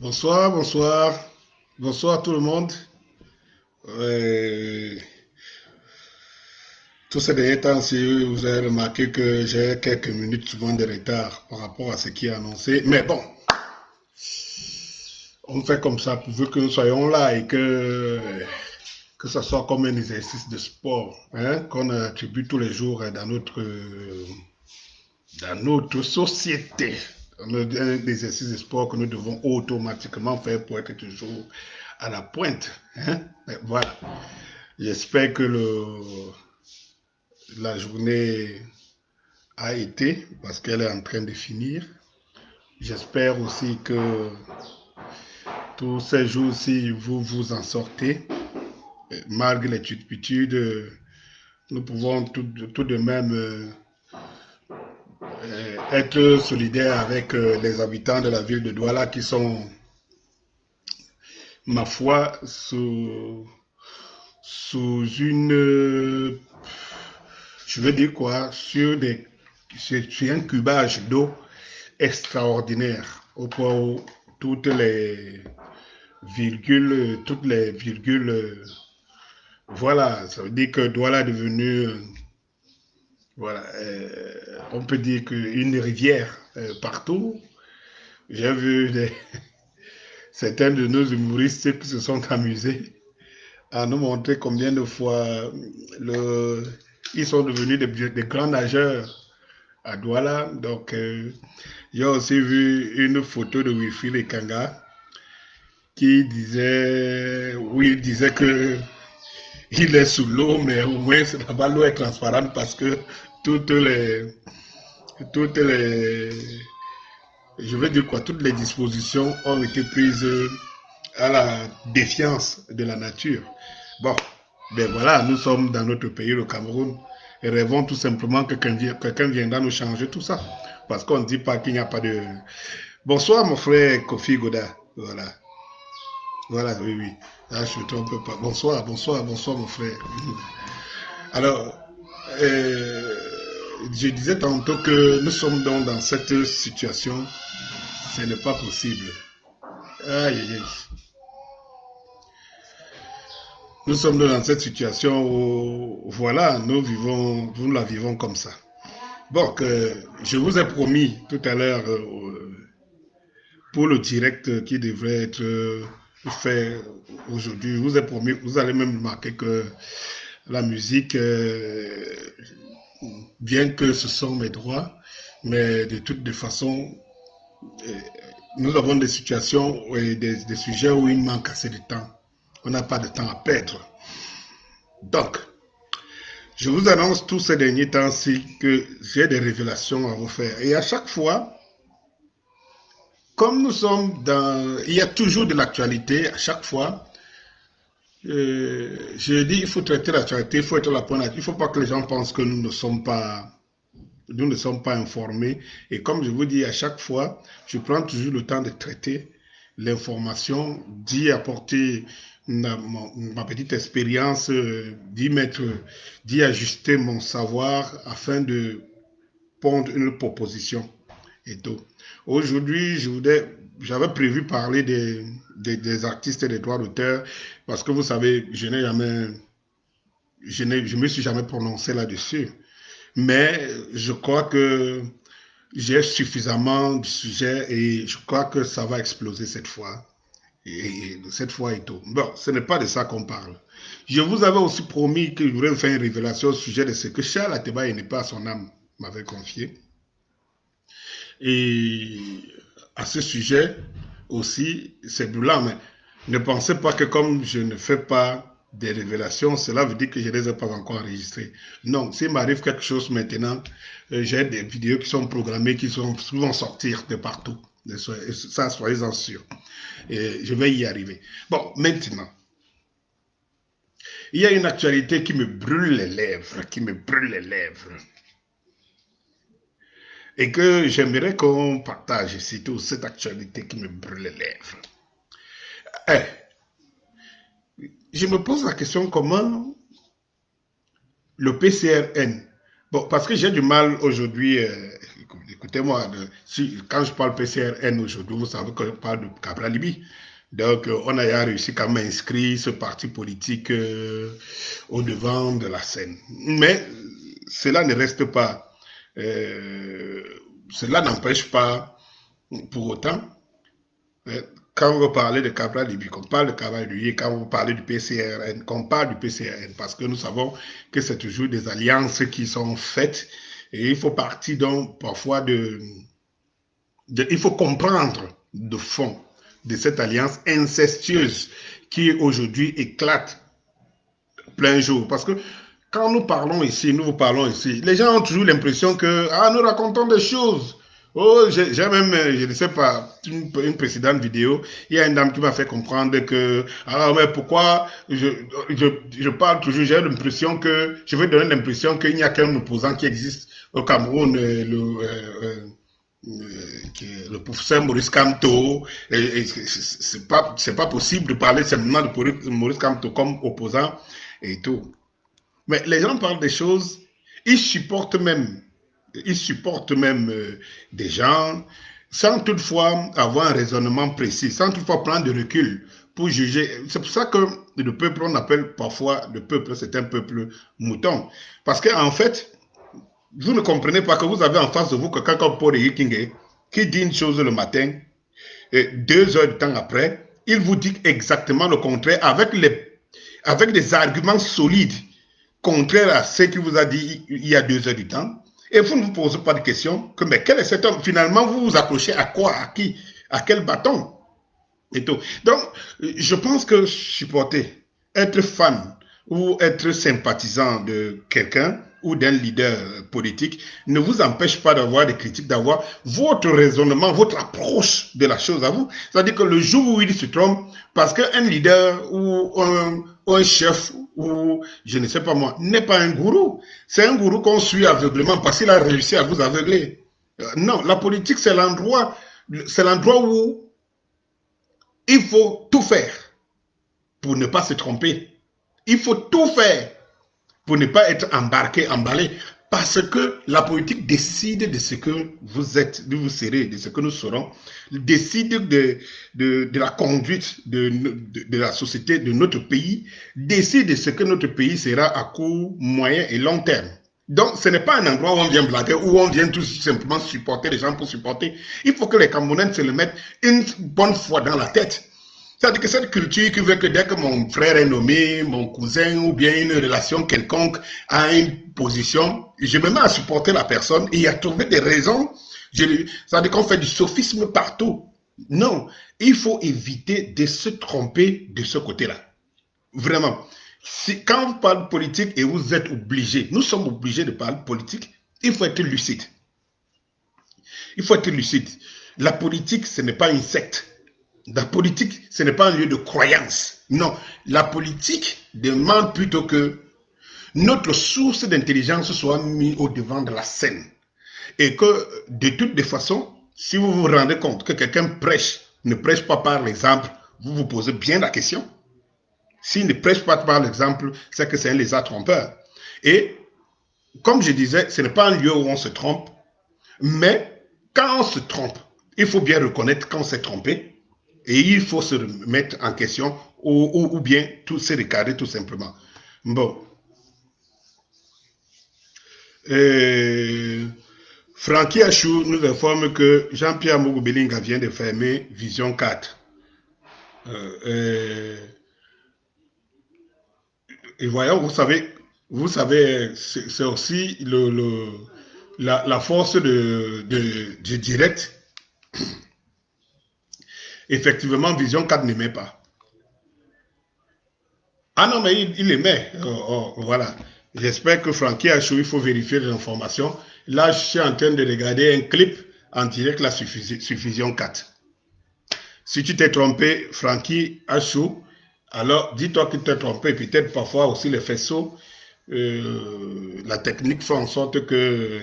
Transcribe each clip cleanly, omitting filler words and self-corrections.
Bonsoir, bonsoir. Bonsoir tout le monde. Euh, Tous ces derniers temps, si vous avez remarqué que j'ai quelques minutes souvent de retard par rapport à ce qui est annoncé. Mais bon, on fait comme ça pour que nous soyons là et que ça soit comme un exercice de sport qu'on attribue tous les jours dans notre société. Un exercice de sport que nous devons automatiquement faire pour être toujours à la pointe. Mais voilà. J'espère que la journée a été, parce qu'elle est en train de finir. J'espère aussi que tous ces jours-ci, vous vous en sortez. Malgré les turpitudes, nous pouvons tout de même être solidaires avec les habitants de la ville de Douala qui sont, ma foi, sous une, je veux dire quoi, sur un cubage d'eau extraordinaire, au point où toutes les virgules, voilà, ça veut dire que Douala est devenu, voilà, on peut dire qu'une rivière partout. J'ai vu certains de nos humoristes qui se sont amusés à nous montrer combien de fois le, ils sont devenus des grands nageurs à Douala. Donc, j'ai aussi vu une photo de Wilfried Kanga qui disait, oui, il disait que il est sous l'eau, mais au moins là-bas l'eau est transparente parce que toutes les, toutes les, je veux dire quoi, toutes les dispositions ont été prises à la défiance de la nature. Bon, ben voilà, nous sommes dans notre pays, le Cameroun, et rêvons tout simplement que quelqu'un viendra nous changer tout ça. Parce qu'on ne dit pas qu'il n'y a pas de... Bonsoir mon frère Kofi Goda. Voilà. Voilà, oui, oui. Ah, je ne me trompe pas. Bonsoir, bonsoir, bonsoir mon frère. Alors, euh, je disais tantôt que nous sommes donc dans cette situation. Ce n'est pas possible. Aïe, aïe, aïe. Nous sommes dans cette situation où, voilà, nous la vivons comme ça. Bon, je vous ai promis tout à l'heure pour le direct qui devrait être fait aujourd'hui, je vous ai promis, vous allez même remarquer que la musique, bien que ce sont mes droits, mais de toutes les façons, euh, nous avons des situations et des sujets où il manque assez de temps. On n'a pas de temps à perdre. Donc, je vous annonce tous ces derniers temps-ci que j'ai des révélations à vous faire. Et à chaque fois, comme nous sommes dans... Il y a toujours de l'actualité à chaque fois. Je dis, il faut traiter l'actualité, il faut être la pointe. Il ne faut pas que les gens pensent que nous ne sommes pas informés. Et comme je vous dis à chaque fois, je prends toujours le temps de traiter l'information, d'y apporter ma petite expérience, d'y ajuster mon savoir afin de pondre une proposition et tout. Aujourd'hui, j'avais prévu parler des artistes et des droits d'auteur parce que vous savez, je me suis jamais prononcé là-dessus. Mais je crois que j'ai suffisamment de sujets et je crois que ça va exploser cette fois. Et cette fois et tout. Bon, ce n'est pas de ça qu'on parle. Je vous avais aussi promis que je voudrais faire une révélation au sujet de ce que Charles Ateba et n'est pas à son âme m'avait confié. Et à ce sujet aussi, c'est blanc, mais ne pensez pas que comme je ne fais pas des révélations, cela veut dire que je ne les ai pas encore enregistrées. Non, s'il m'arrive quelque chose maintenant, j'ai des vidéos qui sont programmées, vont sortir de partout. Ça, soyez-en sûrs. Et je vais y arriver. Bon, maintenant, il y a une actualité qui me brûle les lèvres, qui me brûle les lèvres. Et que j'aimerais qu'on partage surtout cette actualité qui me brûle les lèvres. Eh, je me pose la question comment le PCRN Bon, parce que j'ai du mal aujourd'hui, écoutez-moi, quand je parle PCRN aujourd'hui, vous savez que je parle de Cabral Libi. Donc, on a réussi quand même à inscrire ce parti politique au devant de la scène. Mais cela ne reste pas, euh, cela n'empêche pas pour autant, quand vous parlez de Cabral Libi, qu'on parle de Cabral Libi, quand vous parlez du PCRN, qu'on parle du PCRN, parce que nous savons que c'est toujours des alliances qui sont faites et il faut partir donc parfois il faut comprendre de fond de cette alliance incestueuse qui aujourd'hui éclate plein jour. Parce que quand nous parlons ici, nous vous parlons ici, les gens ont toujours l'impression que nous racontons des choses. Oh, j'ai même, je ne sais pas, une précédente vidéo, il y a une dame qui m'a fait comprendre que, mais pourquoi je parle toujours, j'ai l'impression que, je veux donner l'impression qu'il n'y a qu'un opposant qui existe au Cameroun, le professeur Maurice Kamto, c'est pas possible de parler simplement de Maurice Kamto comme opposant et tout. Mais les gens parlent des choses, ils supportent même, des gens sans toutefois avoir un raisonnement précis, sans toutefois prendre de recul pour juger. C'est pour ça que le peuple, on appelle parfois le peuple, c'est un peuple mouton. Parce qu'en fait, vous ne comprenez pas que vous avez en face de vous quelqu'un comme Paul Yekingé qui dit une chose le matin et 2 heures de temps après, il vous dit exactement le contraire avec des arguments solides contraires à ce qu'il vous a dit il y a 2 heures du temps. Et vous ne vous posez pas de questions que mais quel est cet homme? Finalement, vous vous accrochez à quoi? À qui? À quel bâton? Et tout. Donc, je pense que supporter, être fan ou être sympathisant de quelqu'un ou d'un leader politique ne vous empêche pas d'avoir des critiques, d'avoir votre raisonnement, votre approche de la chose à vous. C'est-à-dire que le jour où il se trompe, parce qu'un leader ou un chef ou je ne sais pas moi, n'est pas un gourou. C'est un gourou qu'on suit aveuglément parce qu'il a réussi à vous aveugler. Non, la politique, c'est l'endroit où il faut tout faire pour ne pas se tromper. Il faut tout faire pour ne pas être embarqué, emballé. Parce que la politique décide de ce que vous êtes, de vous serez, de ce que nous serons, décide de la conduite de la société, de notre pays, décide de ce que notre pays sera à court, moyen et long terme. Donc, ce n'est pas un endroit où on vient blaguer, où on vient tout simplement supporter les gens pour supporter. Il faut que les Camerounais se le mettent une bonne fois dans la tête. C'est-à-dire que cette culture qui veut que dès que mon frère est nommé, mon cousin ou bien une relation quelconque a une position, je me mets à supporter la personne et à trouver des raisons. C'est-à-dire qu'on fait du sophisme partout. Non, il faut éviter de se tromper de ce côté-là. Vraiment. Quand vous parlez politique et vous êtes obligé, nous sommes obligés de parler politique, il faut être lucide. Il faut être lucide. La politique, ce n'est pas une secte. La politique, ce n'est pas un lieu de croyance. Non, la politique demande plutôt que notre source d'intelligence soit mise au devant de la scène. Et que, de toutes les façons, si vous vous rendez compte que quelqu'un prêche, ne prêche pas par l'exemple, vous vous posez bien la question. S'il ne prêche pas par l'exemple, c'est que c'est un lézard trompeur. Et, comme je disais, ce n'est pas un lieu où on se trompe, mais quand on se trompe, il faut bien reconnaître quand on s'est trompé. Et il faut se remettre en question ou bien tout se recadrer tout simplement. Bon. Francky Achou nous informe que Jean-Pierre Mougoubelinga vient de fermer Vision 4. Et voyons, vous savez, c'est aussi la force du direct. Effectivement, Vision 4 n'aimait pas. Ah non, mais il aimait. Voilà. J'espère que Francky Achou, il faut vérifier les informations. Là, je suis en train de regarder un clip en direct la Suffusion 4. Si tu t'es trompé, Francky Achou, alors dis-toi que tu t'es trompé. Peut-être parfois aussi les faisceaux, la technique fait en sorte que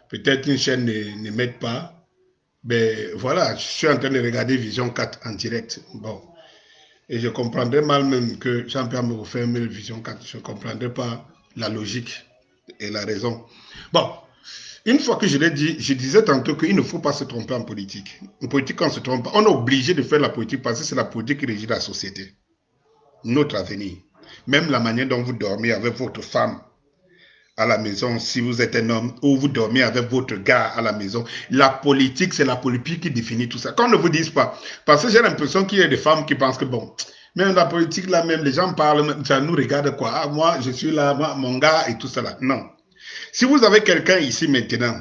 peut-être une chaîne ne m'aide pas. Mais voilà, je suis en train de regarder Vision 4 en direct. Bon. Et je comprendrais mal même que Jean-Pierre me referme Vision 4. Je ne comprendrais pas la logique. elle a raison. Bon, une fois que je l'ai dit, je disais tantôt qu'il ne faut pas se tromper en politique. En politique, on se trompe pas. On est obligé de faire la politique parce que c'est la politique qui régit la société. Notre avenir. Même la manière dont vous dormez avec votre femme à la maison, si vous êtes un homme, ou vous dormez avec votre gars à la maison. La politique, c'est la politique qui définit tout ça. Qu'on ne vous dise pas. Parce que j'ai l'impression qu'il y a des femmes qui pensent que, bon, même la politique, là, même les gens parlent, ça nous regarde quoi. Ah, moi, je suis là, moi, mon gars, et tout ça là. Non. Si vous avez quelqu'un ici maintenant,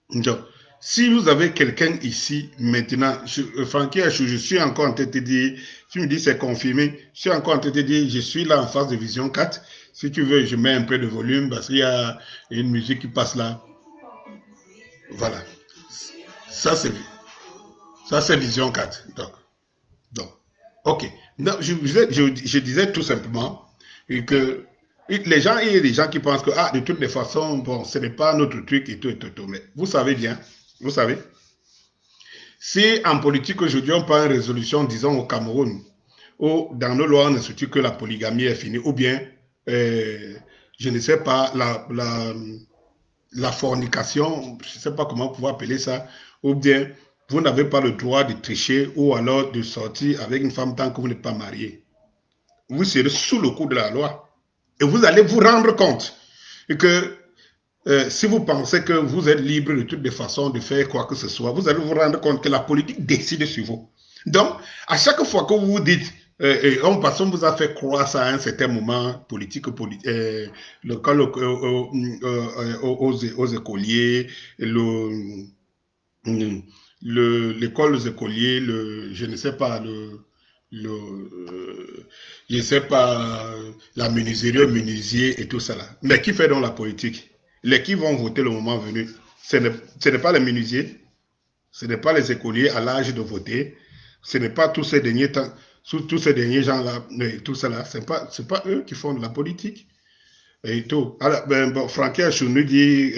donc, si vous avez quelqu'un ici maintenant, Francky, je suis encore en train de te dire, tu me dis c'est confirmé, je suis encore en train de te dire, je suis là en face de Vision 4. Si tu veux, je mets un peu de volume parce qu'il y a une musique qui passe là. Voilà. Ça, c'est Vision 4. Donc, ok. Non, je disais tout simplement que les gens, il y a des gens qui pensent que, ah, de toutes les façons, bon, ce n'est pas notre truc et tout et tout, tout. Mais vous savez bien, vous savez, si en politique aujourd'hui on prend une résolution, disons au Cameroun, où dans nos lois on institue que la polygamie est finie, ou bien, je ne sais pas, la fornication, je ne sais pas comment pouvoir appeler ça, ou bien vous n'avez pas le droit de tricher ou alors de sortir avec une femme tant que vous n'êtes pas marié. Vous serez sous le coup de la loi. Et vous allez vous rendre compte que si vous pensez que vous êtes libre de toutes les façons de faire quoi que ce soit, vous allez vous rendre compte que la politique décide sur vous. Donc, à chaque fois que vous vous dites, on vous a fait croire ça à un certain moment politique, aux écoliers, l'école aux écoliers, je ne sais pas, je ne sais pas, la menuiserie, le menuisier et tout ça là. Mais qui fait donc la politique? Les qui vont voter le moment venu? Ce n'est pas les menuisiers, ce n'est pas les écoliers à l'âge de voter, ce n'est pas tous ces derniers temps, tous ces derniers gens-là, tout ça là, c'est pas eux qui font de la politique. Et tout. Alors, ben, bon, Francky Achou nous dit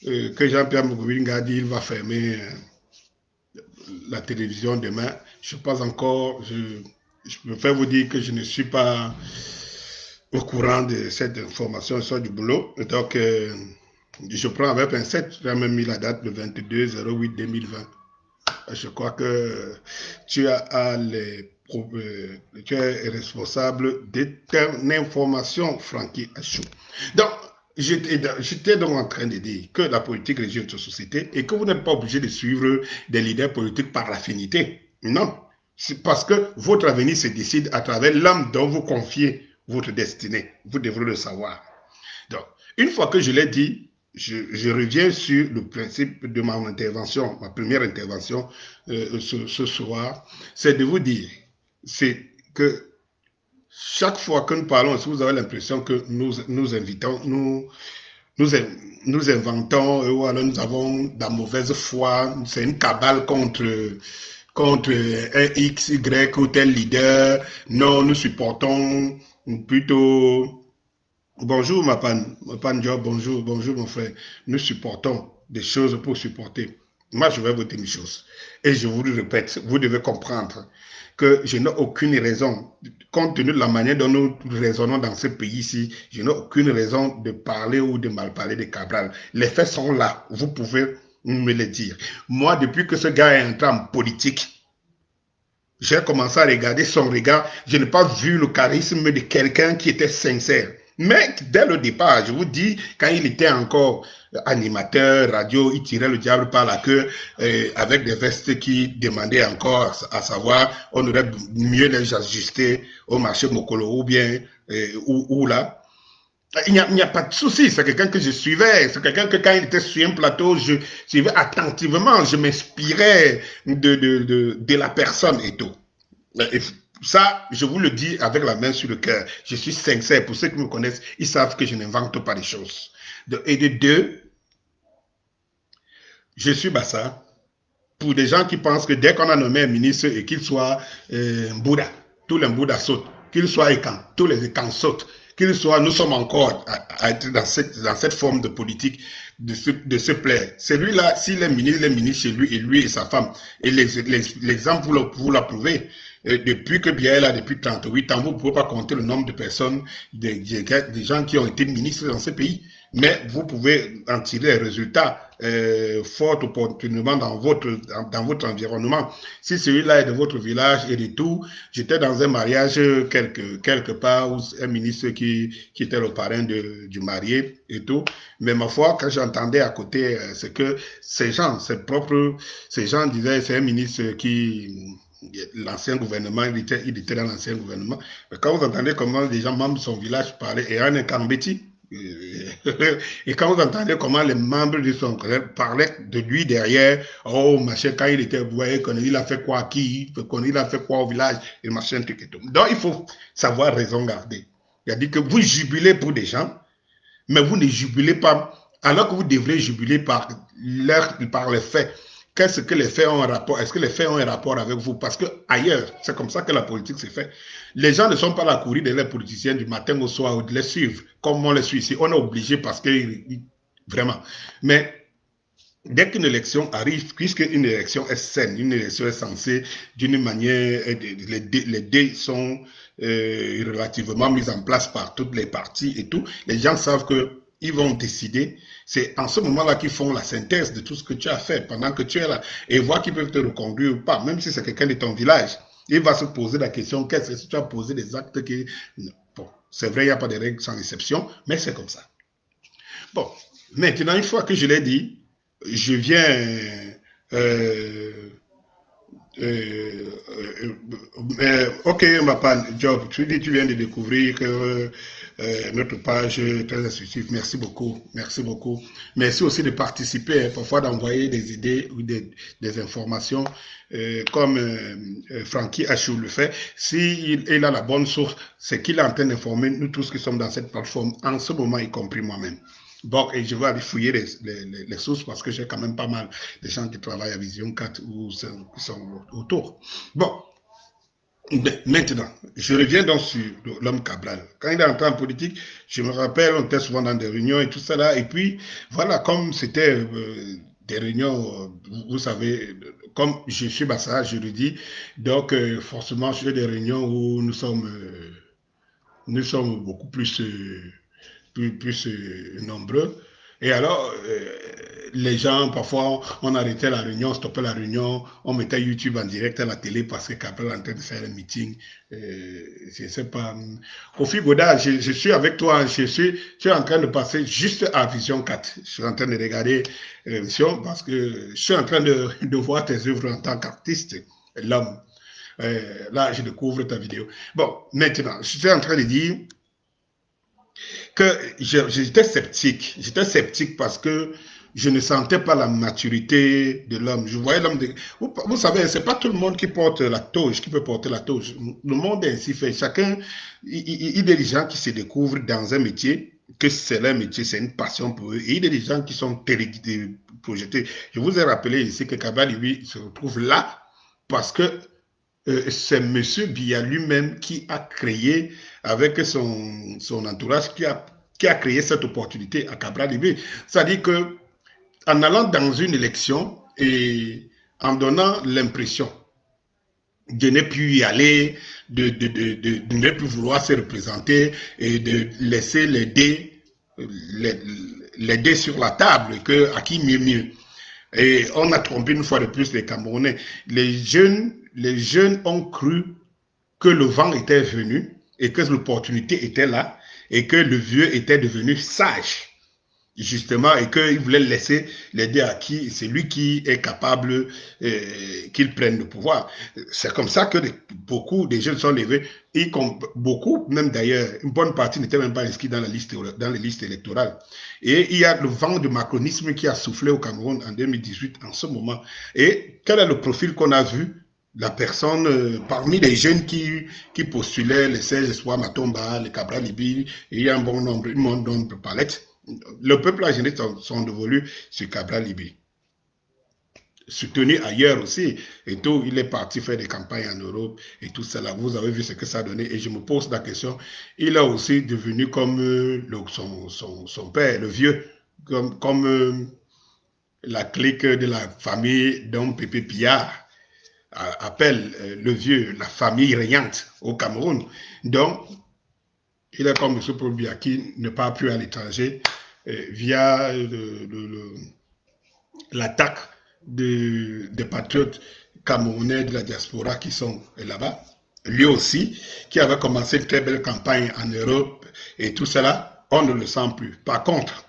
que Jean-Pierre Moukouinga a dit qu'il va fermer la télévision demain. Je ne sais pas encore, je préfère vous dire que je ne suis pas au courant de cette information sur du boulot. Donc, je prends avec pincette, j'ai même mis la date le 22/08/2020. Je crois que tu tu es responsable d'une information, Francky Achou. Donc, j'étais donc en train de dire que la politique régit notre société et que vous n'êtes pas obligé de suivre des leaders politiques par affinité. Non. C'est parce que votre avenir se décide à travers l'homme dont vous confiez votre destinée. Vous devrez le savoir. Donc, une fois que je l'ai dit, je reviens sur le principe de mon intervention, ma première intervention ce soir, c'est de vous dire, c'est que chaque fois que nous parlons, si vous avez l'impression que nous invitons, nous inventons, ou alors nous avons de la mauvaise foi, c'est une cabale contre un X, Y ou tel leader. Non, nous supportons plutôt... Bonjour Mapan Job, bonjour mon frère. Nous supportons des choses pour supporter. Moi, je vais vous dire une chose. Et je vous le répète, vous devez comprendre que je n'ai aucune raison, compte tenu de la manière dont nous raisonnons dans ce pays-ci, je n'ai aucune raison de parler ou de mal parler de Cabral. Les faits sont là, vous pouvez me les dire. Moi, depuis que ce gars est entré en politique, j'ai commencé à regarder son regard, je n'ai pas vu le charisme de quelqu'un qui était sincère. Mais dès le départ, je vous dis, quand il était encore animateur, radio, il tirait le diable par la queue avec des vestes qui demandaient encore à savoir, on aurait mieux les ajuster au marché Mokolo ou bien ou là. Il n'y a pas de souci, c'est quelqu'un que je suivais, c'est quelqu'un que quand il était sur un plateau, je suivais attentivement, je m'inspirais de la personne et tout. Et ça, je vous le dis avec la main sur le cœur. Je suis sincère. Pour ceux qui me connaissent, ils savent que je n'invente pas des choses. Et de deux, je suis Bassa. Pour des gens qui pensent que dès qu'on a nommé un ministre et qu'il soit Bouddha, tous les Bouddhas sautent. Qu'il soit Ekan, tous les Ekans sautent. Qu'il soit, nous sommes encore à être dans cette forme de politique de se plaire. Celui-là, s'il est ministre chez lui et sa femme. Et l'exemple, vous l'approuvez. Depuis que Biya est là, depuis 38 ans, vous ne pouvez pas compter le nombre de personnes, des gens qui ont été ministres dans ce pays. Mais vous pouvez en tirer les résultats fort opportunément dans votre environnement. Si celui-là est de votre village et de tout, j'étais dans un mariage quelque part où un ministre qui était le parrain du marié et tout. Mais ma foi, quand j'entendais à côté, c'est que ces gens disaient c'est un ministre qui l'ancien gouvernement, il était dans l'ancien gouvernement. Mais quand vous entendez comment les gens membres de son village parlaient, et un Kambeti, et quand vous entendez comment les membres de son village parlaient de lui derrière, oh machin, quand il était, vous voyez, il a fait quoi à qui, il a fait quoi au village, et machin, truc et tout. Donc il faut savoir raison garder. Il a dit que vous jubilez pour des gens, mais vous ne jubilez pas, alors que vous devrez jubiler par les faits. Qu'est-ce que les faits ont un rapport? Est-ce que les faits ont un rapport avec vous? Parce que ailleurs, c'est comme ça que la politique se fait. Les gens ne sont pas là à courir de les politiciens du matin au soir ou de les suivre comme on les suit ici. On est obligé parce que vraiment. Mais dès qu'une élection arrive, puisque une élection est saine, une élection est censée d'une manière, les dés sont relativement mis en place par toutes les parties et tout, les gens savent que ils vont décider. C'est en ce moment-là qu'ils font la synthèse de tout ce que tu as fait pendant que tu es là et voir qu'ils peuvent te reconduire ou pas, même si c'est quelqu'un de ton village. Il va se poser la question, qu'est-ce que tu as posé des actes qui... Bon, c'est vrai, il n'y a pas de règles sans exception, mais c'est comme ça. Bon, maintenant, une fois que je l'ai dit, je viens... Euh, ok, ma panne, Job, tu dis, tu viens de découvrir que notre page est très instructive. Merci beaucoup, merci beaucoup. Merci aussi de participer, hein, parfois d'envoyer des idées ou des informations, comme Francky Achou le fait. S'il il a la bonne source, c'est qu'il est en train d'informer nous tous qui sommes dans cette plateforme, en ce moment, y compris moi-même. Bon, et je vais aller fouiller les sources parce que j'ai quand même pas mal de gens qui travaillent à Vision 4 ou qui sont autour. Bon, maintenant, je reviens donc sur l'homme Cabral. Quand il est entré en politique, je me rappelle, on était souvent dans des réunions et tout ça là. Et puis, voilà, comme c'était des réunions, vous savez, comme je suis Bassa, je le dis, donc forcément, sur des réunions où nous sommes beaucoup plus nombreux. Et alors, les gens, parfois, on arrêtait la réunion, on stoppait la réunion, on mettait YouTube en direct à la télé parce que Capel est en train de faire un meeting. Je ne sais pas. Kofi Godard, je suis avec toi, je suis en train de passer juste à Vision 4. Je suis en train de regarder l'émission parce que je suis en train de voir tes œuvres en tant qu'artiste, l'homme. Là, je découvre ta vidéo. Bon, maintenant, je suis en train de dire que j'étais sceptique. J'étais sceptique parce que je ne sentais pas la maturité de l'homme. Je voyais l'homme de... Vous savez, c'est pas tout le monde qui porte la toge, qui peut porter la toge. Le monde est ainsi fait. Chacun, il y a des gens qui se découvrent dans un métier, que c'est leur métier, c'est une passion pour eux. Et il y a des gens qui sont projetés. Je vous ai rappelé ici que Kabal, lui, se retrouve là parce que c'est M. Biya lui-même qui a créé, avec son entourage, qui a créé cette opportunité à Cabral Libé. C'est-à-dire que en allant dans une élection et en donnant l'impression de ne plus y aller, de ne plus vouloir se représenter et de laisser les dés sur la table, que à qui mieux. Et on a trompé une fois de plus les Camerounais. Les jeunes ont cru que le vent était venu et que l'opportunité était là et que le vieux était devenu sage, justement, et qu'il voulait laisser l'aider à qui, c'est lui qui est capable qu'il prenne le pouvoir. C'est comme ça que beaucoup de jeunes sont levés, et beaucoup, même d'ailleurs, une bonne partie n'était même pas inscrit dans les listes électorales. Et il y a le vent du macronisme qui a soufflé au Cameroun en 2018, en ce moment. Et quel est le profil qu'on a vu? La personne, parmi les jeunes qui postulaient les 16 espoirs Matomba, les Cabral Libi, il y a un bon nombre, une bonne nombre de palettes. Le peuple a géné sont devenus sur Cabral Libi. Soutenu ailleurs aussi, et tout, il est parti faire des campagnes en Europe et tout cela. Vous avez vu ce que ça a donné. Et je me pose la question, il est aussi devenu comme son père, le vieux, comme la clique de la famille d'un Pépé Pillard. appelle le vieux la famille régnante au Cameroun. Donc, il est comme M. Paul Biya qui ne part plus à l'étranger via l'attaque des patriotes camerounais de la diaspora qui sont là-bas. Lui aussi, qui avait commencé une très belle campagne en Europe et tout cela, on ne le sent plus. Par contre,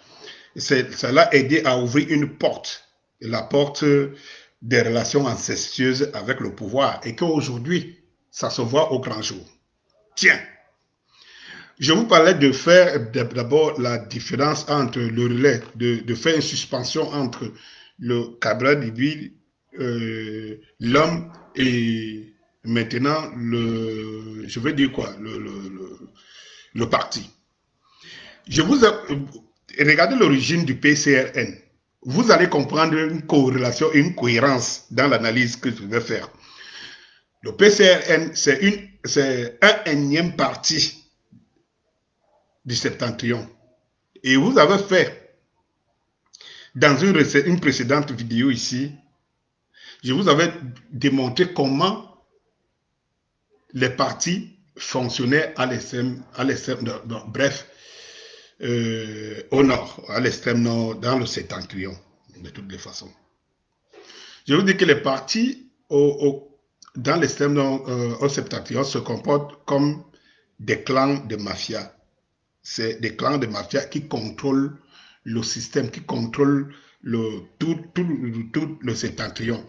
cela a aidé à ouvrir une porte, la porte des relations incestueuses avec le pouvoir, et qu'aujourd'hui, ça se voit au grand jour. Tiens, je vous parlais de faire d'abord la différence entre le relais, de faire une suspension entre le Cabral Liby, l'homme et maintenant je veux dire quoi, le parti. Je vous regardez l'origine du PCRN. Vous allez comprendre une corrélation et une cohérence dans l'analyse que je vais faire. Le PCRN, c'est un énième parti du septentrion. Et vous avez fait, dans une précédente vidéo ici, je vous avais démontré comment les partis fonctionnaient à l'extrême, bref, au nord, à l'extrême nord, dans le septentrion, de toutes les façons. Je vous dis que les partis dans l'extrême nord, au septentrion, se comportent comme des clans de mafia. C'est des clans de mafia qui contrôlent le système, qui contrôlent tout le septentrion.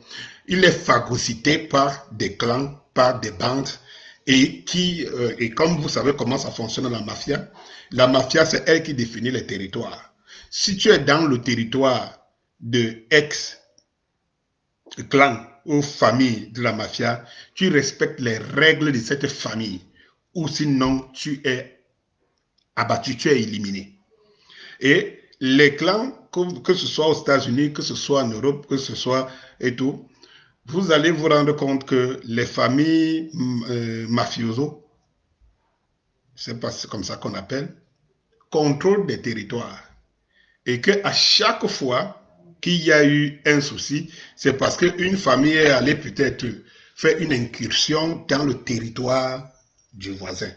Il est phagocyté par des clans, par des bandes, et comme vous savez comment ça fonctionne la mafia, c'est elle qui définit les territoires. Si tu es dans le territoire de ex-clan ou famille de la mafia, tu respectes les règles de cette famille, ou sinon tu es abattu, tu es éliminé. Et les clans, que ce soit aux États-Unis, que ce soit en Europe, que ce soit et tout, vous allez vous rendre compte que les familles mafioso, c'est pas comme ça qu'on appelle, contrôlent des territoires. Et qu'à chaque fois qu'il y a eu un souci, c'est parce qu'une famille est allée peut-être faire une incursion dans le territoire du voisin.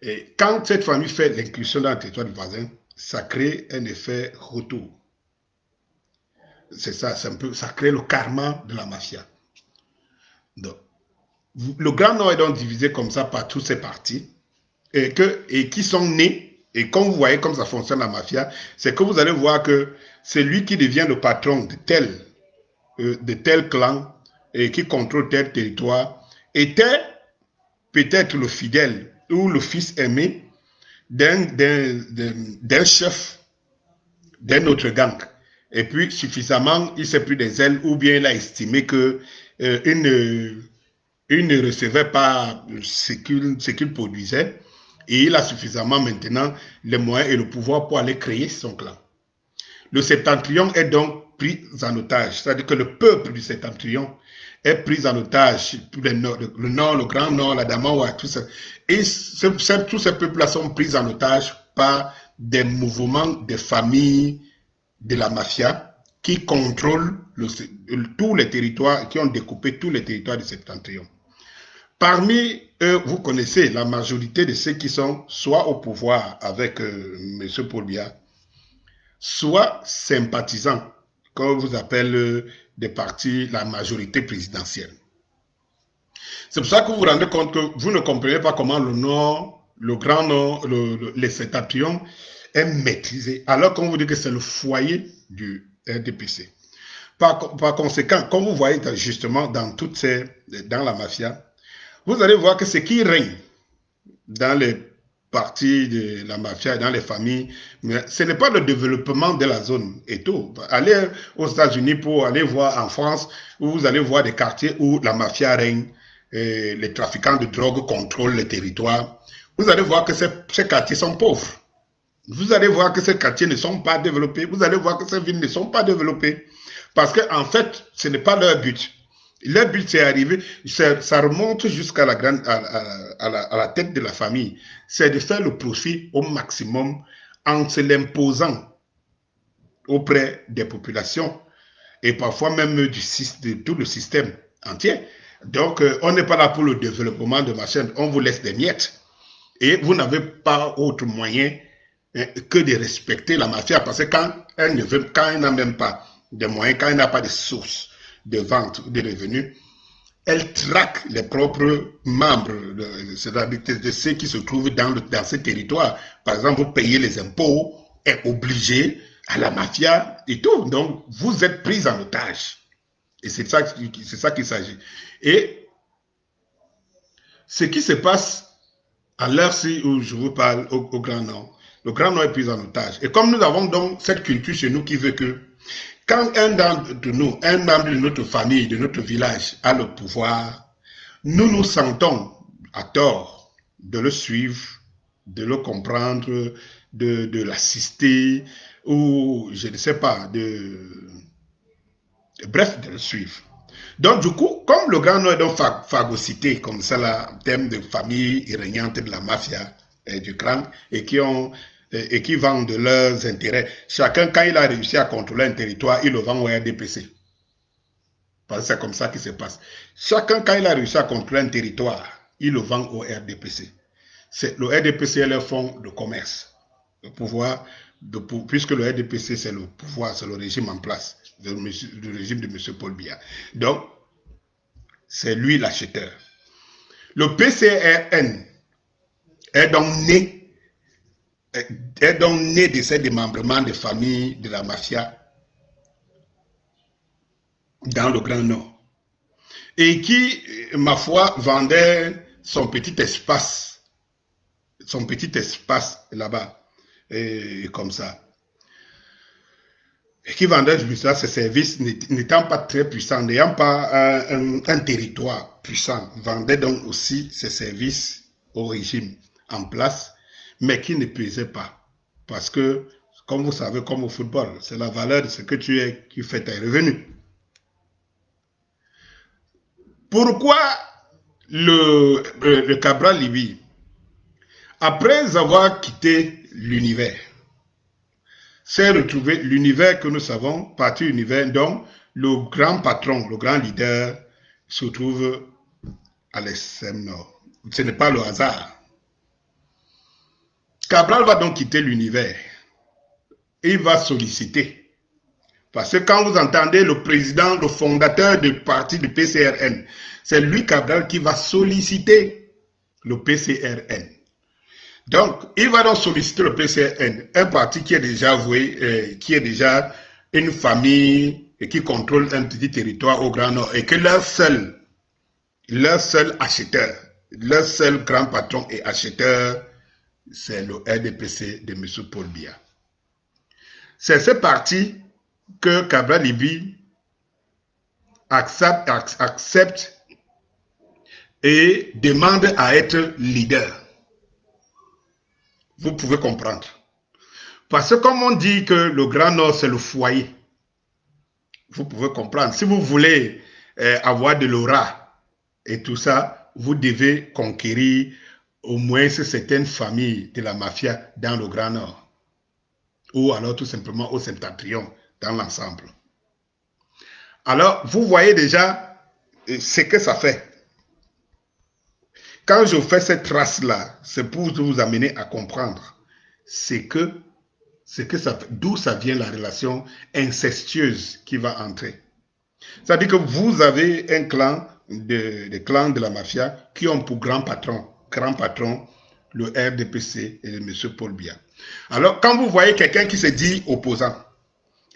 Et quand cette famille fait l'incursion dans le territoire du voisin, ça crée un effet retour. C'est ça, ça crée le karma de la mafia. Donc, le Grand Nord est donc divisé comme ça par tous ces partis et qui sont nés. Et quand vous voyez comme ça fonctionne la mafia, c'est que vous allez voir que c'est lui qui devient le patron de tel clan et qui contrôle tel territoire était peut-être le fidèle ou le fils aimé d'un chef d'un autre gang. Et puis, suffisamment, il s'est pris des ailes ou bien il a estimé que il ne recevait pas ce qu'il produisait et il a suffisamment maintenant les moyens et le pouvoir pour aller créer son clan. Le septentrion est donc pris en otage, c'est-à-dire que le peuple du septentrion est pris en otage, le nord, le Grand Nord, la Damawa, tout ça. Et tous ces peuples-là sont pris en otage par des mouvements de familles de la mafia qui contrôlent tous les territoires, qui ont découpé tous les territoires du septentrion. Parmi eux, vous connaissez la majorité de ceux qui sont soit au pouvoir avec M. Paul Biya, soit sympathisants, comme vous appelez des partis, la majorité présidentielle. C'est pour ça que vous vous rendez compte que vous ne comprenez pas comment le Nord, le Grand Nord, les septentrions est maîtrisé, alors qu'on vous dit que c'est le foyer du RDPC. Par conséquent, comme vous voyez justement dans la mafia, vous allez voir que ce qui règne dans les partie de la mafia, dans les familles, mais ce n'est pas le développement de la zone et tout. Allez aux États-Unis pour aller voir en France, où vous allez voir des quartiers où la mafia règne, et les trafiquants de drogue contrôlent les territoires. Vous allez voir que ces quartiers sont pauvres. Vous allez voir que ces quartiers ne sont pas développés. Vous allez voir que ces villes ne sont pas développées. Parce qu'en fait, ce n'est pas leur but. Leur but, c'est arriver, ça remonte jusqu'à la tête de la famille. C'est de faire le profit au maximum en se l'imposant auprès des populations et parfois même de tout le système entier. Donc, on n'est pas là pour le développement de ma chaîne, on vous laisse des miettes. Et vous n'avez pas autre moyen que de respecter la mafia, parce que quand elle n'a même pas de moyens, quand elle n'a pas de source de vente, de revenus, elle traque les propres membres, c'est-à-dire de ceux qui se trouvent dans ce territoire. Par exemple, vous payez les impôts, est obligé à la mafia et tout. Donc, vous êtes pris en otage. Et c'est ça qu'il s'agit. Et ce qui se passe à l'heure-ci où je vous parle au Grand Nord, le Grand Nord est pris en otage. Et comme nous avons donc cette culture chez nous qui veut que quand un d'entre nous, un membre de notre famille, de notre village a le pouvoir, nous nous sentons à tort de le suivre, de le comprendre, de l'assister, ou je ne sais pas, bref, de le suivre. Donc du coup, comme le Grand Nord est donc phagocyté comme ça là, en termes de famille régnante de la mafia et du clan, et qui vendent leurs intérêts. Chacun, quand il a réussi à contrôler un territoire, il le vend au RDPC. Parce que c'est comme ça qui se passe. Chacun, quand il a réussi à contrôler un territoire, il le vend au RDPC. Le RDPC est leur fonds de commerce. Le pouvoir, puisque le RDPC, c'est le pouvoir, c'est le régime en place, le régime de M. Paul Biya. Donc, c'est lui l'acheteur. Le PCRN est donc né de ces démembrements de familles de la mafia dans le Grand Nord. Et qui, ma foi, vendait son petit espace là-bas, et comme ça. Et qui vendait ses services n'étant pas très puissants, n'ayant pas un territoire puissant, vendait donc aussi ses services au régime en place, mais qui ne pesait pas. Parce que, comme vous savez, comme au football, c'est la valeur de ce que tu es qui fait tes revenus. Pourquoi le Cabral Libye, après avoir quitté l'univers, s'est retrouvé l'univers que nous savons, partie univers dont le grand patron, le grand leader se trouve à l'extrême nord. Ce n'est pas le hasard. Cabral va donc quitter l'univers. Il va solliciter. Parce que quand vous entendez le président, le fondateur du parti du PCRN, c'est lui, Cabral, qui va solliciter le PCRN. Donc, il va donc solliciter le PCRN, un parti qui est déjà voué, qui est déjà une famille et qui contrôle un petit territoire au Grand Nord, et que leur seul acheteur, leur seul grand patron et acheteur, c'est le RDPC de M. Paul Biya. C'est ce parti que Cabral Libye accepte et demande à être leader. Vous pouvez comprendre. Parce que comme on dit que le Grand Nord, c'est le foyer, vous pouvez comprendre. Si vous voulez avoir de l'aura et tout ça, vous devez conquérir au moins certaines familles de la mafia dans le Grand Nord. Ou alors tout simplement au Septentrion, dans l'ensemble. Alors, vous voyez déjà ce que ça fait. Quand je fais cette trace-là, c'est pour vous amener à comprendre d'où ça vient la relation incestueuse qui va entrer. C'est-à-dire que vous avez un clan, des clans de la mafia qui ont pour grand patron le RDPC et le M. Paul Biya. Alors, quand vous voyez quelqu'un qui se dit opposant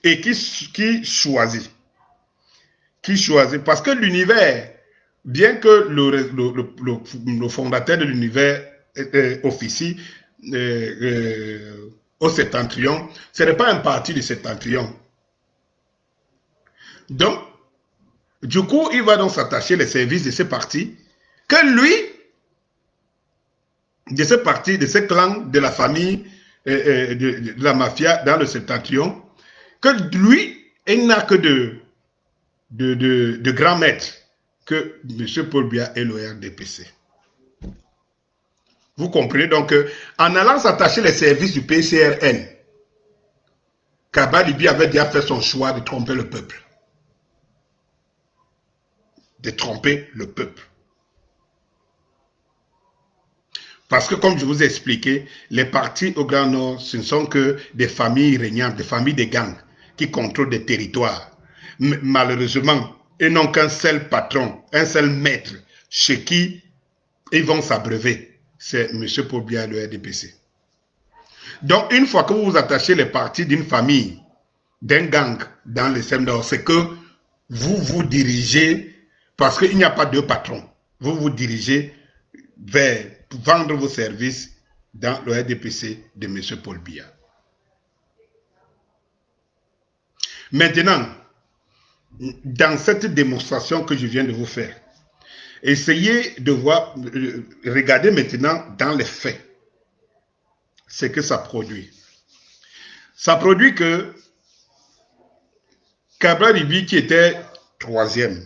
et qui choisit, parce que l'univers, bien que le fondateur de l'univers officie au Septentrion, ce n'est pas un parti du Septentrion. Donc, du coup, il va donc s'attacher les services de ce parti que lui, de ce parti, de ce clan, de la famille, de la mafia dans le Septentrion, que lui, il n'a que de grands maîtres que M. Paul Biya et le RDPC. Vous comprenez donc en allant s'attacher les services du PCRN, Cabral Libye avait déjà fait son choix de tromper le peuple. de tromper le peuple. Parce que comme je vous ai expliqué, les partis au Grand Nord, ce ne sont que des familles régnantes, des familles de gangs qui contrôlent des territoires. Malheureusement, ils n'ont qu'un seul patron, un seul maître, chez qui ils vont s'abreuver. C'est M. Paul Biya, le RDPC. Donc, une fois que vous vous attachez les partis d'une famille, d'un gang dans le SEM-Nord, c'est que vous vous dirigez, parce qu'il n'y a pas deux patrons, vous vous dirigez vers vendre vos services dans le RDPC de M. Paul Biya. Maintenant, dans cette démonstration que je viens de vous faire, essayez de voir, regardez maintenant dans les faits ce que ça produit. Ça produit que Cabral Libye, qui était troisième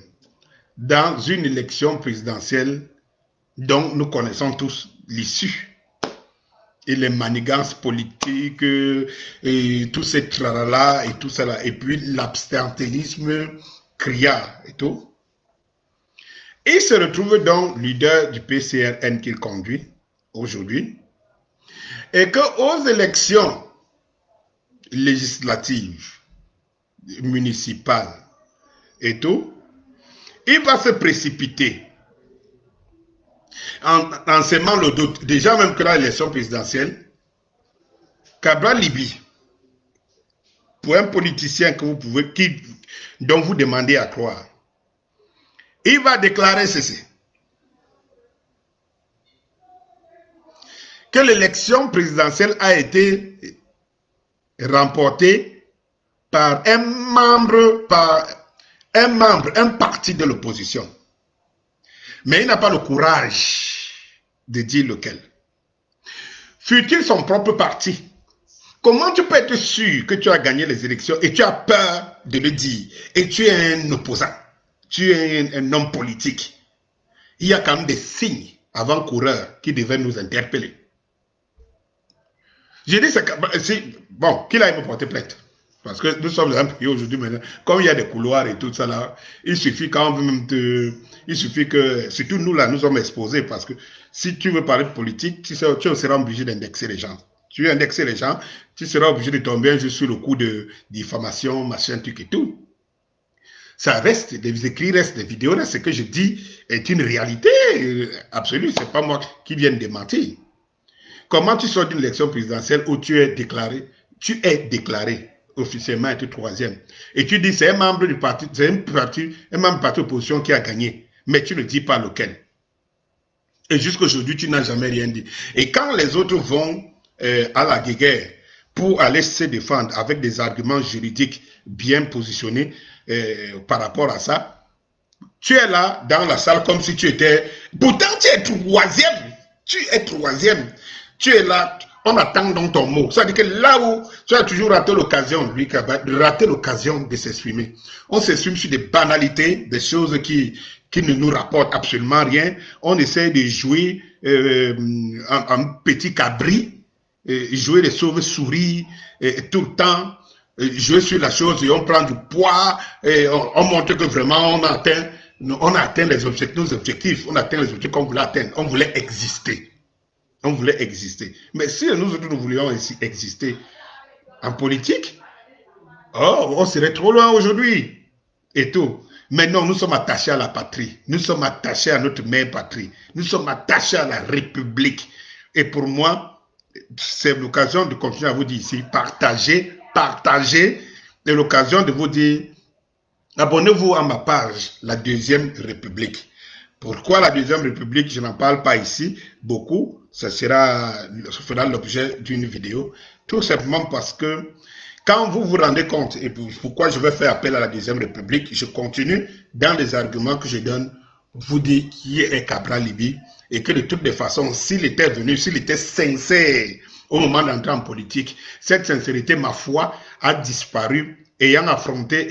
dans une élection présidentielle dont nous connaissons tous l'issue, et les manigances politiques, et tous ces tralala et tout cela, et puis l'abstentéisme criard et tout. Il se retrouve donc leader du PCRN qu'il conduit aujourd'hui, et qu'aux élections législatives, municipales et tout, il va se précipiter en semant le doute. Déjà même que l'élection présidentielle, Cabral Libye, pour un politicien que vous pouvez, dont vous demandez à croire, il va déclarer ceci: que l'élection présidentielle a été remportée par un parti de l'opposition. Mais il n'a pas le courage de dire lequel. Fut-il son propre parti? Comment tu peux être sûr que tu as gagné les élections et tu as peur de le dire? Et tu es un opposant, tu es un homme politique. Il y a quand même des signes avant-coureurs qui devaient nous interpeller. J'ai dit, bon, qu'il aille me porter plainte. Parce que nous sommes dans un pays aujourd'hui maintenant, comme il y a des couloirs et tout ça là, il suffit quand même il suffit que, surtout nous là, nous sommes exposés parce que si tu veux parler de politique, tu seras obligé d'indexer les gens. Tu veux indexer les gens, tu seras obligé de tomber un jour sur le coup de diffamation, machin, truc et tout. Ça reste, des écrits restent, des vidéos restent, ce que je dis est une réalité absolue, c'est pas moi qui viens de démentir. Comment tu sors d'une élection présidentielle où tu es déclaré officiellement être troisième, et tu dis c'est un membre du parti, c'est un membre du parti d'opposition qui a gagné, mais tu ne dis pas lequel. Et jusqu'à aujourd'hui, tu n'as jamais rien dit. Et quand les autres vont à la guerre pour aller se défendre avec des arguments juridiques bien positionnés par rapport à ça, tu es là dans la salle comme si tu étais... Pourtant, tu es troisième. Tu es troisième. Tu es là, on attend donc ton mot. Ça veut dire que là où tu as toujours raté l'occasion, lui, de rater l'occasion de s'exprimer. On s'exprime sur des banalités, des choses qui ne nous rapportent absolument rien. On essaie de jouer en petit cabri, jouer les sauves-souris tout le temps, jouer sur la chose et on prend du poids, et on montre que vraiment on a atteint nos objectifs, on a atteint les objectifs qu'on voulait atteindre. On voulait exister. On voulait exister. Mais si nous autres nous voulions exister en politique, on serait trop loin aujourd'hui. Et tout. Mais non, nous sommes attachés à la patrie. Nous sommes attachés à notre mère patrie. Nous sommes attachés à la République. Et pour moi, c'est l'occasion de continuer à vous dire ici, partagez. C'est l'occasion de vous dire, abonnez-vous à ma page, la Deuxième République. Pourquoi la Deuxième République? Je n'en parle pas ici beaucoup. Ça fera l'objet d'une vidéo. Tout simplement parce que quand vous vous rendez compte, et pourquoi je vais faire appel à la Deuxième République, je continue dans les arguments que je donne, vous dire qui est Cabral Libye, et que de toutes les façons, s'il était venu, s'il était sincère au moment d'entrer en politique, cette sincérité, ma foi, a disparu, ayant affronté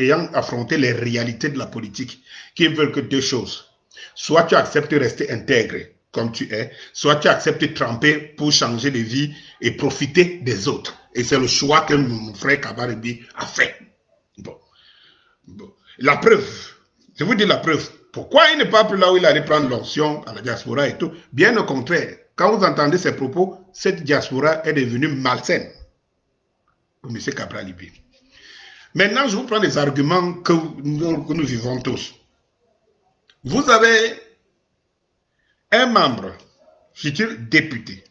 les réalités de la politique, qui ne veulent que deux choses. Soit tu acceptes de rester intègre comme tu es, soit tu acceptes de tremper pour changer de vie et profiter des autres. Et c'est le choix que mon frère Cabral Libye a fait. Bon. La preuve, je vous dis la preuve. Pourquoi il n'est pas plus là où il allait prendre l'onction à la diaspora et tout? Bien au contraire, quand vous entendez ces propos, cette diaspora est devenue malsaine pour M. Cabral Libye. Maintenant, je vous prends les arguments que nous vivons tous. Vous avez un membre, futur député,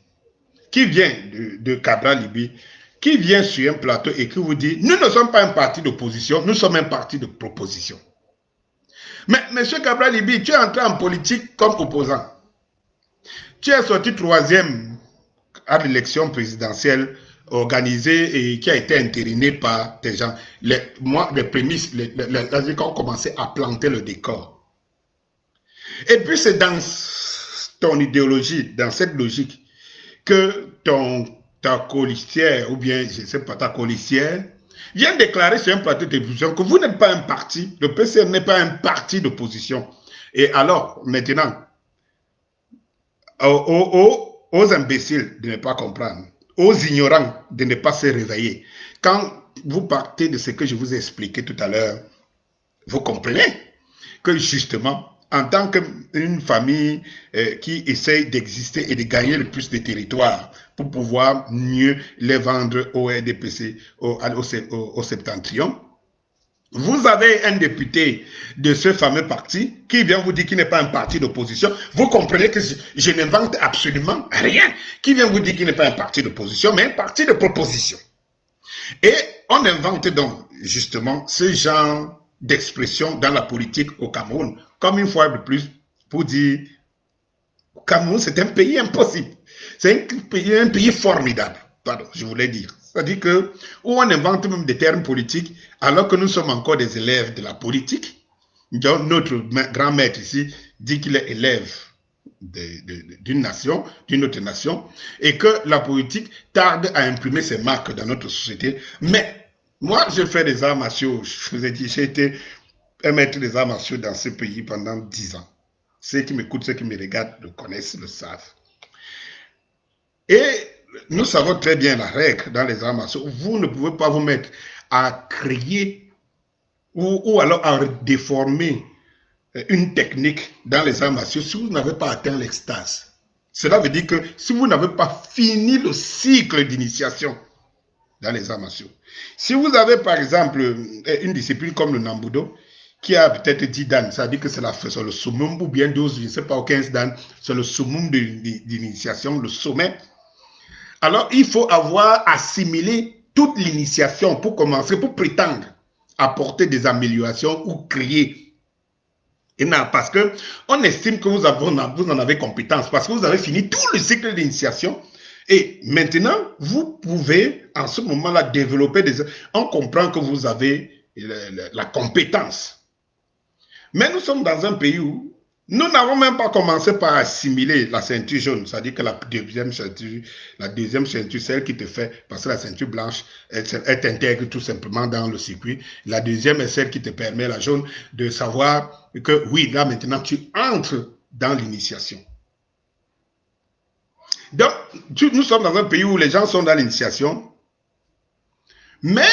qui vient de Cabral Libye, qui vient sur un plateau et qui vous dit, nous ne sommes pas un parti d'opposition, nous sommes un parti de proposition. Mais M. Cabral Libye, tu es entré en politique comme opposant. Tu es sorti troisième à l'élection présidentielle organisée et qui a été intériné par des gens. Les prémices, les ont commencé à planter le décor. Et puis c'est dans ton idéologie, dans cette logique, que ta colistière, ou bien, je ne sais pas, ta colistière, vient déclarer sur un plateau de télévision que vous n'êtes pas un parti, le PCR n'est pas un parti d'opposition. Et alors, maintenant, aux imbéciles de ne pas comprendre, aux ignorants de ne pas se réveiller, quand vous partez de ce que je vous ai expliqué tout à l'heure, vous comprenez que justement, en tant qu'une famille qui essaye d'exister et de gagner le plus de territoires pour pouvoir mieux les vendre au RDPC, au Septentrion, vous avez un député de ce fameux parti qui vient vous dire qu'il n'est pas un parti d'opposition. Vous comprenez que je n'invente absolument rien. Qui vient vous dire qu'il n'est pas un parti d'opposition, mais un parti de proposition. Et on invente donc justement ce genre d'expression dans la politique au Cameroun, comme une fois de plus, pour dire au Cameroun, c'est un pays impossible. C'est un pays formidable. Pardon, je voulais dire. C'est-à-dire que, où on invente même des termes politiques, alors que nous sommes encore des élèves de la politique. Donc, notre grand maître ici dit qu'il est élève d'une nation, d'une autre nation, et que la politique tarde à imprimer ses marques dans notre société. Mais, moi, je fais des arts martiaux. Je vous ai dit, j'ai été un maître des arts martiaux dans ce pays pendant 10 ans. Ceux qui m'écoutent, ceux qui me regardent, le connaissent, le savent. Et nous savons très bien la règle dans les arts martiaux. Vous ne pouvez pas vous mettre à créer ou alors à déformer une technique dans les arts martiaux si vous n'avez pas atteint l'extase. Cela veut dire que si vous n'avez pas fini le cycle d'initiation dans les arts martiaux. Si vous avez par exemple une discipline comme le Nambudo, qui a peut-être 10 dan, ça veut dire que c'est le summum, ou bien 12, je ne sais pas, 15 dan, c'est le summum d'initiation, le sommet. Alors, il faut avoir assimilé toute l'initiation pour commencer, pour prétendre apporter des améliorations ou créer. Et non, parce qu'on estime que vous en avez compétence, parce que vous avez fini tout le cycle d'initiation. Et maintenant, vous pouvez, en ce moment-là, développer des... On comprend que vous avez la compétence. Mais nous sommes dans un pays où nous n'avons même pas commencé par assimiler la ceinture jaune, c'est-à-dire que la deuxième ceinture, celle qui te fait passer la ceinture blanche, elle t'intègre tout simplement dans le circuit. La deuxième est celle qui te permet, la jaune, de savoir que oui, là maintenant tu entres dans l'initiation. Donc, nous sommes dans un pays où les gens sont dans l'initiation, mais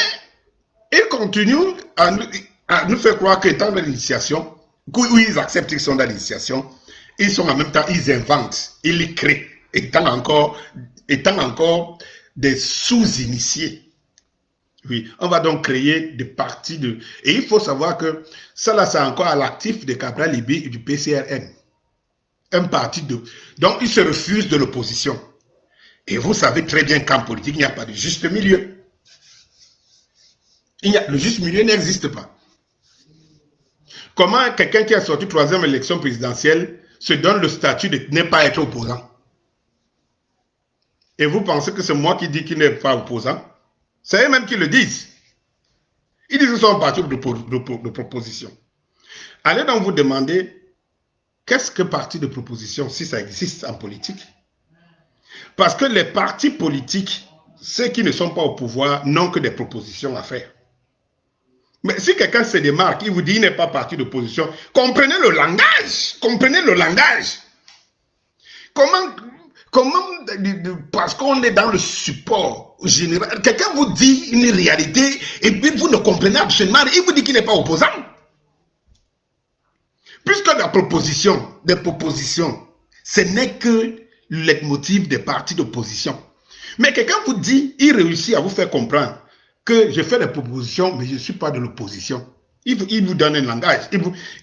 ils continuent à nous faire croire qu'étant dans l'initiation, où ils acceptent qu'ils sont dans l'initiation, ils sont en même temps, ils inventent, ils les créent, étant encore des sous-initiés. Oui, on va donc créer des partis de... Et il faut savoir que ça là, c'est encore à l'actif de Cabral Libye et du PCRN. Un parti de... Donc, ils se refusent de l'opposition. Et vous savez très bien qu'en politique, il n'y a pas de juste milieu. Le juste milieu n'existe pas. Comment quelqu'un qui a sorti troisième élection présidentielle se donne le statut de ne pas être opposant? Et vous pensez que c'est moi qui dis qu'il n'est pas opposant? C'est eux-mêmes qui le disent. Ils disent qu'ils sont un parti de proposition. Allez donc vous demander, qu'est-ce que parti de proposition si ça existe en politique? Parce que les partis politiques, ceux qui ne sont pas au pouvoir, n'ont que des propositions à faire. Mais si quelqu'un se démarque, il vous dit qu'il n'est pas parti d'opposition, comprenez le langage. Comprenez le langage. Comment parce qu'on est dans le support général, quelqu'un vous dit une réalité et puis vous ne comprenez absolument rien, il vous dit qu'il n'est pas opposant. Puisque la proposition, des propositions, ce n'est que le leitmotiv des partis d'opposition. Mais quelqu'un vous dit, il réussit à vous faire comprendre que je fais des propositions, mais je ne suis pas de l'opposition. Il vous donne un langage.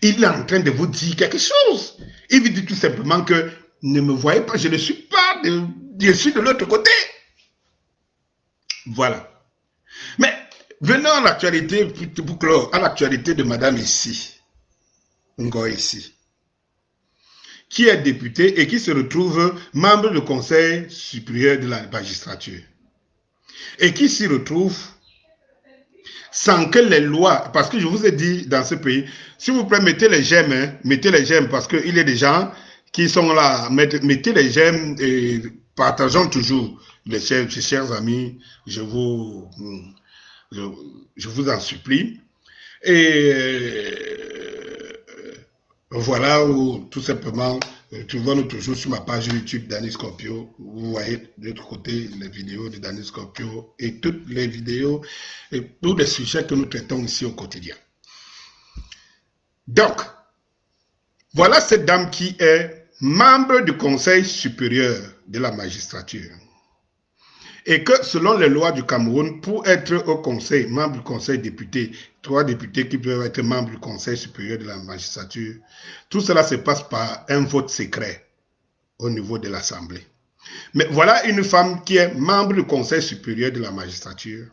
Il est en train de vous dire quelque chose. Il vous dit tout simplement que ne me voyez pas, je ne suis pas je suis de l'autre côté. Voilà. Mais venons à l'actualité, pour clore, à l'actualité de madame ici, Ngoï ici, qui est députée et qui se retrouve membre du Conseil supérieur de la magistrature. Et qui s'y retrouve sans que les lois, parce que je vous ai dit dans ce pays, s'il vous plaît, mettez les j'aime, hein, mettez les j'aime, parce qu'il y a des gens qui sont là, mettez les j'aime et partageons toujours, les chers amis, je vous en supplie. Et voilà où tout simplement, trouvons-nous toujours sur ma page YouTube Danny Scorpio. Vous voyez de l'autre côté les vidéos de Danny Scorpio et toutes les vidéos et tous les sujets que nous traitons ici au quotidien. Donc, voilà cette dame qui est membre du Conseil supérieur de la magistrature. Et que selon les lois du Cameroun, pour être au conseil, membre du conseil député, 3 députés qui peuvent être membres du conseil supérieur de la magistrature, tout cela se passe par un vote secret au niveau de l'Assemblée. Mais voilà une femme qui est membre du conseil supérieur de la magistrature,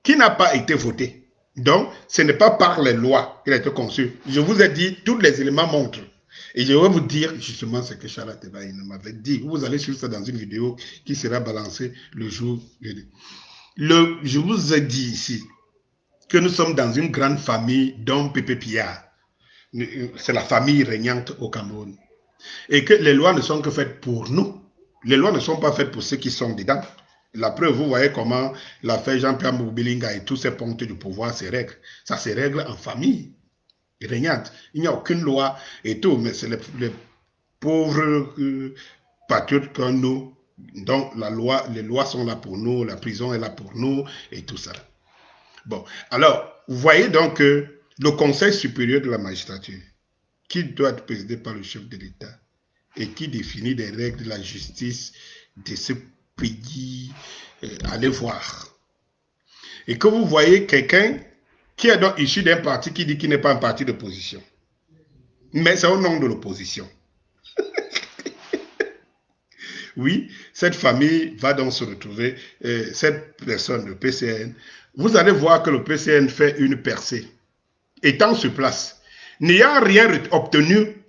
qui n'a pas été votée. Donc, ce n'est pas par les lois qu'elle a été conçue. Je vous ai dit, tous les éléments montrent. Et je vais vous dire justement ce que Charlotte Ebaïne m'avait dit. Vous allez suivre ça dans une vidéo qui sera balancée le jour. Je vous ai dit ici que nous sommes dans une grande famille d'hommes Pépé Pillard. C'est la famille régnante au Cameroun. Et que les lois ne sont que faites pour nous. Les lois ne sont pas faites pour ceux qui sont dedans. La preuve, vous voyez comment l'affaire Jean-Pierre Mobilinga et tous ces pontes du pouvoir se règlent. Ça se règle en famille régnante. Il n'y a aucune loi et tout, mais c'est les pauvres patriotes comme nous. Donc les lois sont là pour nous, la prison est là pour nous et tout ça. Bon, alors, vous voyez donc que le Conseil supérieur de la magistrature, qui doit être présidé par le chef de l'État et qui définit les règles de la justice de ce pays, allez voir. Et que vous voyez quelqu'un qui est donc issu d'un parti qui dit qu'il n'est pas un parti d'opposition. Mais c'est au nom de l'opposition. Oui, cette famille va donc se retrouver, cette personne, le PCN, vous allez voir que le PCN fait une percée. Étant sur place, n'ayant rien obtenu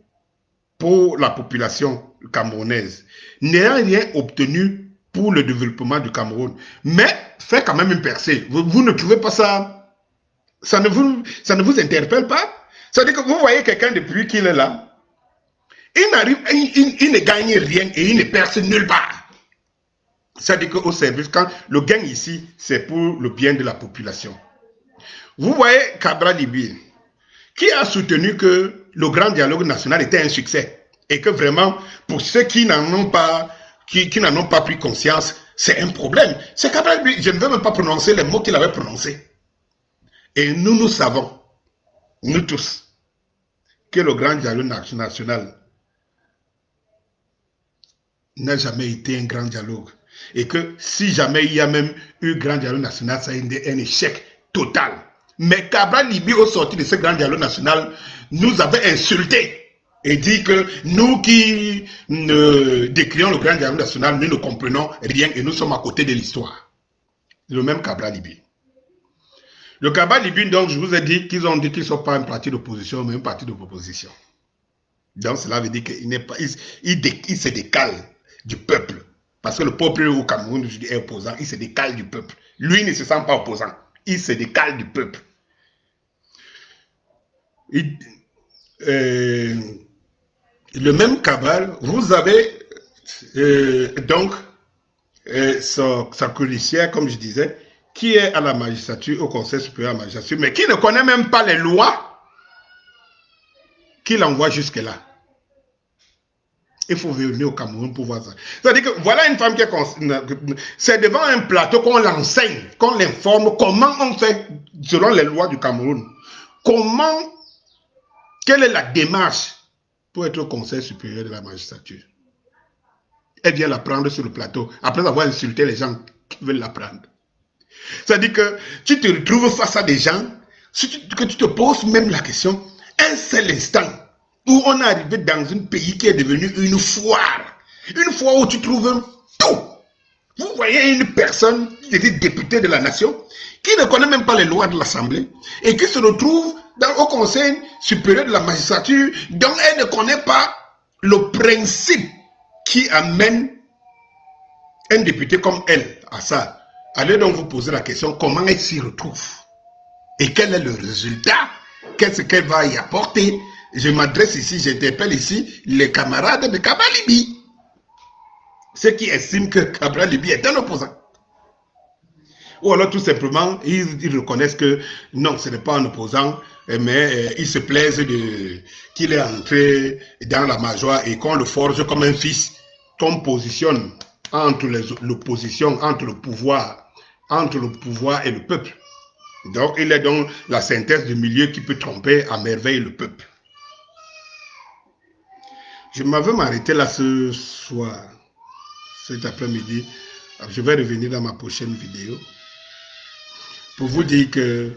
pour la population camerounaise, n'ayant rien obtenu pour le développement du Cameroun, mais fait quand même une percée. Vous ne trouvez pas ça? Ça ne vous interpelle pas? C'est-à-dire que vous voyez quelqu'un depuis qu'il est là, il ne gagne rien et il ne perce nulle part. C'est-à-dire qu'au service, quand le gain ici, c'est pour le bien de la population. Vous voyez Cabral Libi, qui a soutenu que le grand dialogue national était un succès et que vraiment, pour ceux qui n'en ont pas, qui n'en ont pas pris conscience, c'est un problème. C'est Cabral Libi, je ne veux même pas prononcer les mots qu'il avait prononcés. Et nous savons, nous tous, que le grand dialogue national n'a jamais été un grand dialogue. Et que si jamais il y a même eu grand dialogue national, ça a été un échec total. Mais Cabral Libi, au sorti de ce grand dialogue national, nous avait insulté et dit que nous qui décrions le grand dialogue national, nous ne comprenons rien et nous sommes à côté de l'histoire. Le même Cabral Libi. Le Cabral Libi, donc, je vous ai dit qu'ils ont dit qu'ils ne sont pas un parti d'opposition, mais un parti de proposition. Donc, cela veut dire qu'il n'est pas, il se décale du peuple. Parce que le peuple au Cameroun est opposant, il se décale du peuple. Lui ne se sent pas opposant, il se décale du peuple. Le même Cabral, vous avez donc sa colissière, comme je disais, qui est à la magistrature, au Conseil supérieur à la magistrature, mais qui ne connaît même pas les lois qui l'envoient jusque-là. Il faut venir au Cameroun pour voir ça. C'est-à-dire que voilà une femme qui est... C'est devant un plateau qu'on l'enseigne, qu'on l'informe comment on fait selon les lois du Cameroun. Comment Quelle est la démarche pour être au Conseil supérieur de la magistrature? Elle vient la prendre sur le plateau, après avoir insulté les gens qui veulent la prendre. C'est-à-dire que tu te retrouves face à des gens, que tu te poses même la question, un seul instant, où on est arrivé dans un pays qui est devenu une foire où tu trouves tout. Vous voyez une personne qui était députée de la nation, qui ne connaît même pas les lois de l'Assemblée, et qui se retrouve au Conseil supérieur de la magistrature, dont elle ne connaît pas le principe qui amène un député comme elle à ça. Allez donc vous poser la question, comment elle s'y retrouve? Et quel est le résultat? Qu'est-ce qu'elle va y apporter? Je m'adresse ici, j'interpelle ici les camarades de Cabral Libye. Ceux qui estiment que Cabral Libye est un opposant. Ou alors tout simplement, ils reconnaissent que non, ce n'est pas un opposant, mais ils se plaisent qu'il est entré dans la majorité et qu'on le forge comme un fils, qu'on positionne entre l'opposition, entre le pouvoir et le peuple. Donc, il est donc la synthèse du milieu qui peut tromper à merveille le peuple. Je m'avais m'arrêter là ce soir, cet après-midi. Je vais revenir dans ma prochaine vidéo pour vous dire que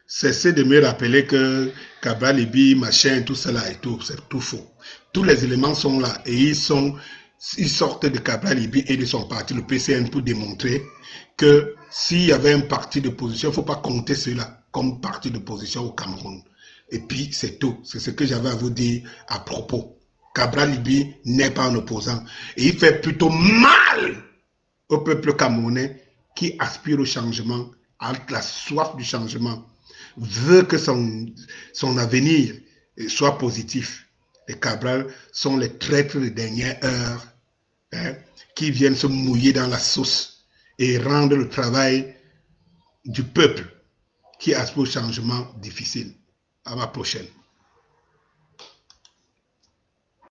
cessez de me rappeler que Cabral Libye, machin, tout cela et tout, c'est tout faux. Tous les éléments sont là et ils sortent de Cabral Libye et de son parti, le PCN, pour démontrer que s'il y avait un parti de position, il ne faut pas compter cela comme parti de position au Cameroun. Et puis, c'est tout. C'est ce que j'avais à vous dire à propos. Cabral Libye n'est pas un opposant. Et il fait plutôt mal au peuple camerounais qui aspire au changement, a la soif du changement, veut que son avenir soit positif. Les Cabral sont les traîtres de dernière heure, hein, qui viennent se mouiller dans la sauce et rendre le travail du peuple qui aspire au changement difficile. À la prochaine.